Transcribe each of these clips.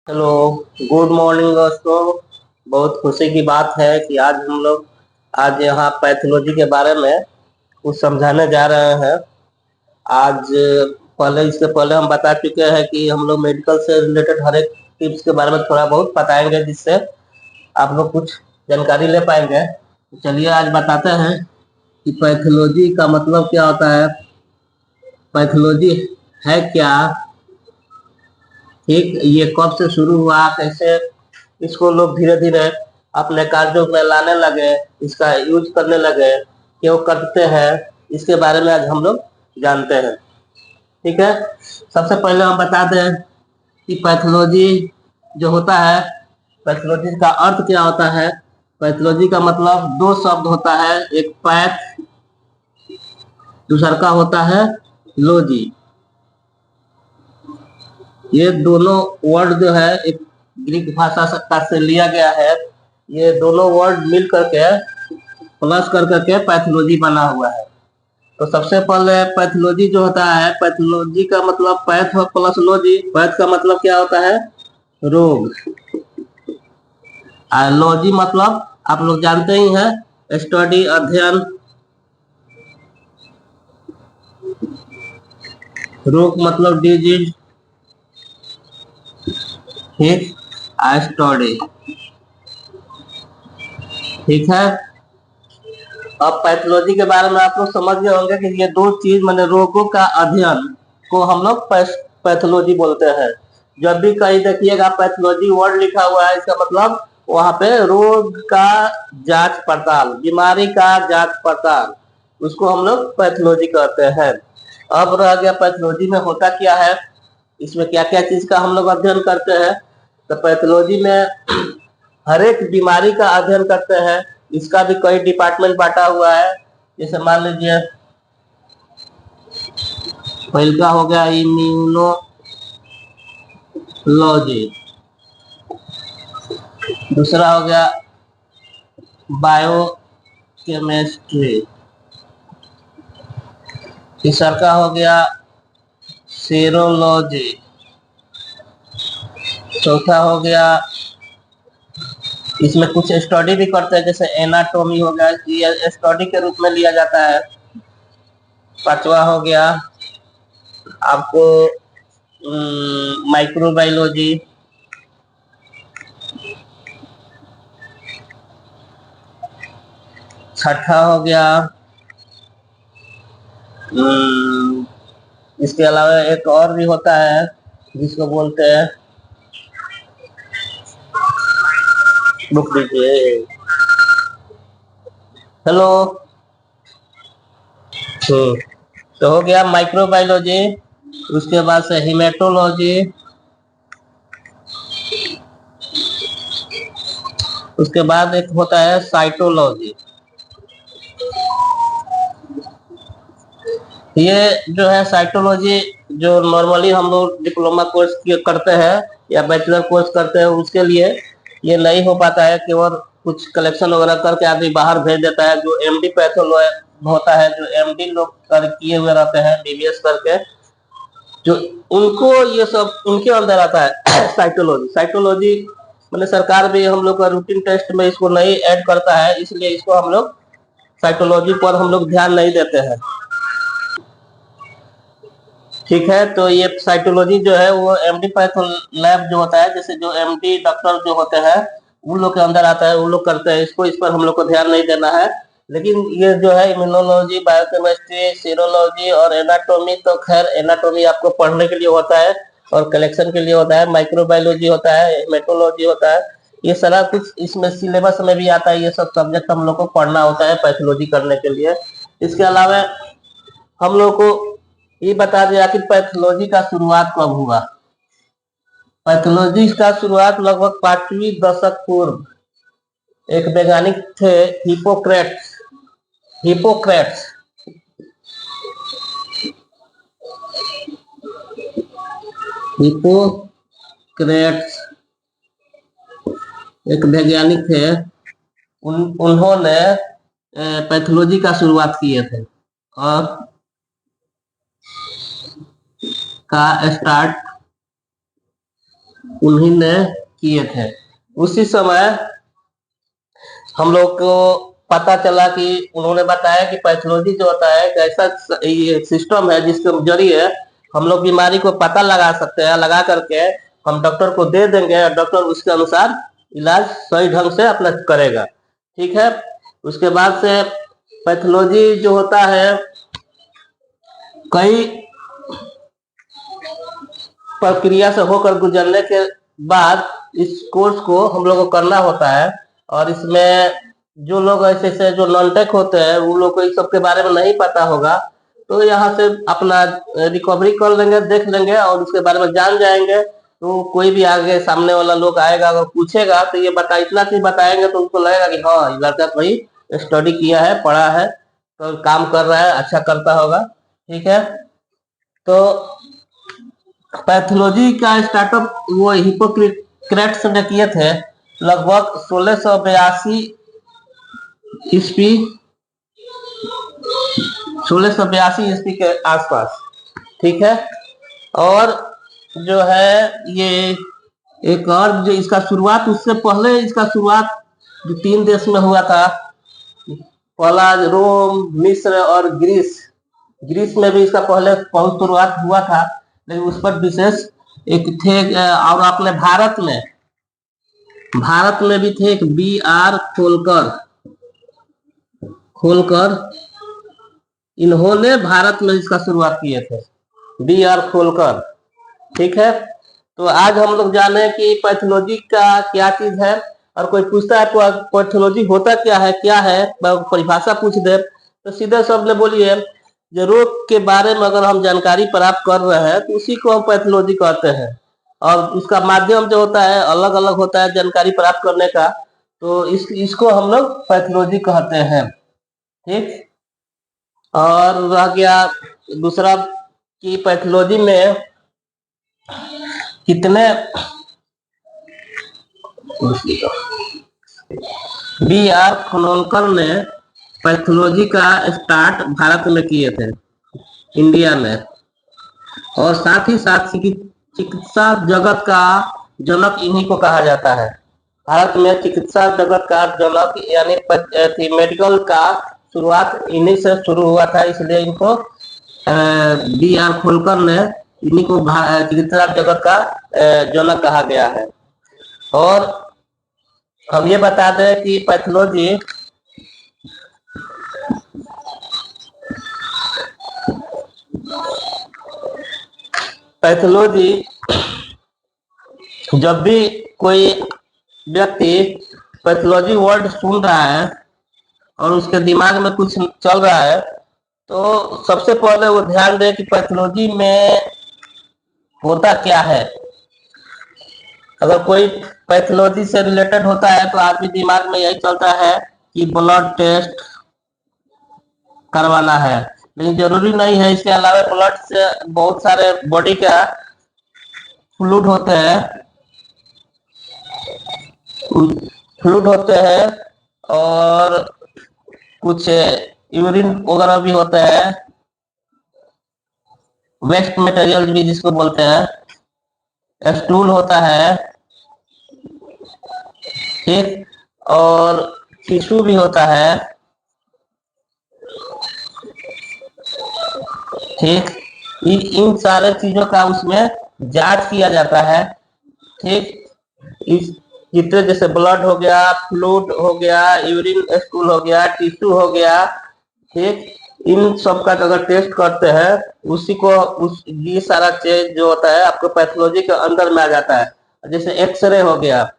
Hello. Good morning दोस्तों। बहुत खुशी की बात है कि आज यहाँ पैथोलॉजी के बारे में कुछ समझाने जा रहे हैं। आज पहले इससे पहले हम बता चुके हैं कि हम लोग मेडिकल से रिलेटेड हर एक टिप्स के बारे में थोड़ा बहुत बताएंगे, जिससे आप लोग कुछ जानकारी ले पाएंगे। तो चलिए आज बताते हैं कि पैथोलॉजी का मतलब क्या होता है, पैथोलॉजी है क्या, ठीक, ये कब से शुरू हुआ, कैसे इसको लोग धीरे धीरे अपने कार्यों में लाने लगे, इसका यूज करने लगे, क्यों करते हैं, इसके बारे में आज हम लोग जानते हैं। ठीक है। सबसे पहले हम बता दें कि पैथोलॉजी जो होता है, पैथोलॉजी का अर्थ क्या होता है। पैथोलॉजी का मतलब दो शब्द होता है, एक पैथ, दूसरा का होता है लॉजी। ये दोनों वर्ड जो है एक ग्रीक भाषा का से लिया गया है। ये दोनों वर्ड मिल करके प्लस कर करके पैथोलॉजी बना हुआ है। तो सबसे पहले पैथोलॉजी जो होता है, पैथोलॉजी का मतलब पैथ प्लस लॉजी। पैथ का मतलब क्या होता है, रोग, और लॉजी मतलब आप लोग जानते ही हैं, स्टडी, अध्ययन। रोग मतलब डिजीज, ठीक, स्टडी, ठीक है। अब पैथोलॉजी के बारे में आप लोग समझ गए होंगे कि ये दो चीज मैंने रोगों का अध्ययन को हम लोग पैथोलॉजी बोलते हैं। जब भी कहीं देखिएगा पैथोलॉजी वर्ड लिखा हुआ है, इसका मतलब वहां पे रोग का जांच पड़ताल, बीमारी का जांच पड़ताल, उसको हम लोग पैथोलॉजी कहते हैं। अब रह गया पैथोलॉजी में होता क्या है, इसमें क्या क्या चीज का हम लोग अध्ययन करते हैं। तो पैथोलॉजी में हर एक बीमारी का अध्ययन करते हैं। इसका भी कई डिपार्टमेंट बांटा हुआ है। जैसे मान लीजिए पहला हो गया इम्यूनोलॉजी, दूसरा हो गया बायोकेमिस्ट्री, तीसरा का हो गया सीरोलॉजी, चौथा हो गया, इसमें कुछ स्टडी भी करते हैं जैसे एनाटोमी हो गया, ये स्टडी के रूप में लिया जाता है। पांचवा हो गया आपको माइक्रोबायोलॉजी, छठा हो गया इसके अलावा एक और भी होता है जिसको बोलते हैं, रुक दीजिए, हेलो। तो हो गया माइक्रोबायोलॉजी, उसके बाद से हिमेटोलॉजी, उसके बाद एक होता है साइटोलॉजी। ये जो है साइटोलॉजी, जो नॉर्मली हम लोग डिप्लोमा कोर्स करते हैं या बैचलर कोर्स करते हैं, उसके लिए ये नहीं हो पाता है, केवल कुछ कलेक्शन वगैरह करके आदमी बाहर भेज देता है। जो एमडी पैथोलॉजी होता है, जो एमडी लोग कर किए हुए रहते हैं बीबीएस करके, जो उनको ये सब उनके अंदर आता है साइटोलॉजी। साइटोलॉजी मतलब सरकार भी हम लोग का रूटीन टेस्ट में इसको नहीं ऐड करता है, इसलिए इसको हम लोग साइटोलॉजी पर हम लोग ध्यान नहीं देते हैं। ठीक है। तो ये साइटोलॉजी जो है वो एमडी पैथो लैब जो होता है, जैसे जो एमडी डॉक्टर जो होते हैं उन लोग के अंदर आता है, उन लोग करते हैं इसको, इस पर हम लोग को ध्यान नहीं देना है। लेकिन ये जो है इम्यूनोलॉजी, बायोकेमिस्ट्री, सीरोलॉजी और एनाटोमी, तो खैर एनाटोमी आपको पढ़ने के लिए होता है और कलेक्शन के लिए होता है। माइक्रोबायोलॉजी होता है, मेट्रोलॉजी होता है, ये सारा कुछ इसमें सिलेबस में भी आता है। ये सब सब्जेक्ट हम लोग को पढ़ना होता है पैथोलॉजी करने के लिए। इसके अलावा हम लोग को ये बता दिया कि पैथोलॉजी का शुरुआत कब हुआ। पैथोलॉजी का शुरुआत लगभग 5वीं दशक पूर्व एक वैज्ञानिक थे, हिपोक्रेट्स। हिपोक्रेट्स हिपोक्रेट्स एक वैज्ञानिक थे। उन्होंने पैथोलॉजी का शुरुआत किए थे और का स्टार्ट उन्हीं ने किए थे। उसी समय हम लोग को पता चला कि उन्होंने बताया कि पैथोलॉजी जो होता है एक ऐसा ये सिस्टम है जिसके जरिए हम लोग बीमारी को पता लगा सकते हैं, लगा करके हम डॉक्टर को दे देंगे और डॉक्टर उसके अनुसार इलाज सही ढंग से अपना करेगा। ठीक है। उसके बाद से पैथोलॉजी जो होता है कई प्रक्रिया से होकर गुजरने के बाद इस कोर्स को हम लोग को करना होता है। और इसमें जो लोग ऐसे ऐसे जो नॉन टेक होते हैं उन लोग को इस सब के बारे में नहीं पता होगा, तो यहाँ से अपना रिकवरी कर लेंगे, देख लेंगे और उसके बारे में जान जाएंगे। तो कोई भी आगे सामने वाला लोग आएगा अगर पूछेगा तो ये बता इतना चीज बताएंगे तो उनको लगेगा कि हाँ ये लड़का भाई स्टडी किया है, पढ़ा है, तो काम कर रहा है, अच्छा करता होगा। ठीक है। तो पैथोलॉजी का स्टार्टअप वो हिपोक्रेट्स ने किए थे लगभग 1682 ईस्वी 1682 ईस्वी के आसपास। ठीक है। और जो है ये एक और जो इसका शुरुआत उससे पहले इसका शुरुआत जो 3 देश में हुआ था, पहला रोम, मिस्र और ग्रीस। ग्रीस में भी इसका पहले बहुत शुरुआत हुआ था, लेकिन उस पर विशेष एक थे। और अपने भारत में भी थे एक B.R. खोलकर इन्होंने भारत में इसका शुरुआत किए थे, B.R. खोलकर। ठीक है। तो आज हम लोग जाने कि पैथोलॉजी का क्या चीज है। और कोई पूछता है पैथोलॉजी होता क्या है, परिभाषा पूछ दे तो सीधे शब्द में बोलिए जो रोग के बारे में अगर हम जानकारी प्राप्त कर रहे हैं तो उसी को हम पैथोलॉजी कहते हैं। और उसका माध्यम जो होता है अलग अलग होता है जानकारी प्राप्त करने का, तो इसको हम लोग पैथोलॉजी कहते हैं। ठीक। और रह गया दूसरा कि पैथोलॉजी में कितने B.R. खोलकर ने पैथोलॉजी का स्टार्ट भारत में किए थे, इंडिया में। और साथ ही साथ चिकित्सा जगत का जनक इन्हीं को कहा जाता है। भारत में चिकित्सा जगत का जनक यानी मेडिकल का शुरुआत इन्हीं से शुरू हुआ था, इसलिए इनको B.R. खोलकर ने इन्हीं को चिकित्सा जगत का जनक कहा गया है। और हम ये बता दें कि पैथोलॉजी जब भी कोई व्यक्ति पैथोलॉजी वर्ड सुन रहा है और उसके दिमाग में कुछ चल रहा है तो सबसे पहले वो ध्यान दे कि पैथोलॉजी में होता क्या है। अगर कोई पैथोलॉजी से रिलेटेड होता है तो आदमी दिमाग में यही चलता है कि ब्लड टेस्ट करवाना है, लेकिन जरूरी नहीं है। इसके अलावा ब्लड से बहुत सारे बॉडी का फ्लूइड होते हैं और कुछ यूरिन वगैरह भी होता है, वेस्ट मटेरियल भी जिसको बोलते हैं, स्टूल होता है। ठीक। और टिश्यू भी होता है। ठीक। इन सारे चीजों का उसमें जांच किया जाता है। ठीक। इस जितने जैसे ब्लड हो गया, फ्लूइड हो गया, यूरिन स्टूल हो गया, टिश्यू हो गया। ठीक। इन सब का अगर टेस्ट करते हैं उसी को ये सारा चीज जो होता है आपको पैथोलॉजी के अंदर में आ जाता है। जैसे एक्सरे हो गया,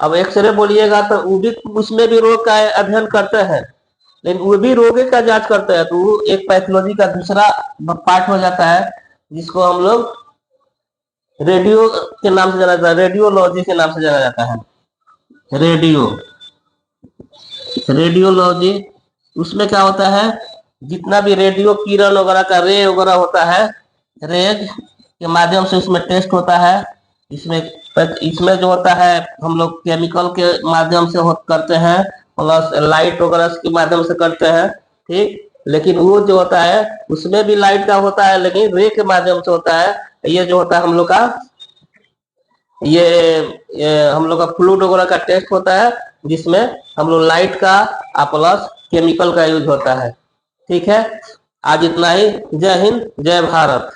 अब एक्सरे बोलिएगा तो वो भी उसमें भी रोग का अध्ययन करते हैं, लेकिन वो भी रोग का जांच करते हैं, तो वो एक पैथोलॉजी का दूसरा पार्ट हो जाता है जिसको हम लोग रेडियो के नाम से जाना जाता है, रेडियोलॉजी के नाम से जाना जाता है। रेडियोलॉजी उसमें क्या होता है, जितना भी रेडियो किरण वगैरह का रे वगैरह होता है, रेज के माध्यम से उसमें टेस्ट होता है। इसमें जो होता है हम लोग केमिकल के माध्यम से करते हैं, प्लस लाइट वगैरह के माध्यम से करते हैं। ठीक। लेकिन वो जो होता है उसमें भी लाइट का होता है, लेकिन रे के माध्यम से होता है। ये जो होता है हम लोग का ये हम लोग का फ्लूइड वगैरह का टेस्ट होता है, जिसमें हम लोग लाइट का प्लस केमिकल का यूज होता है। ठीक है, आज इतना ही। जय हिंद, जय भारत।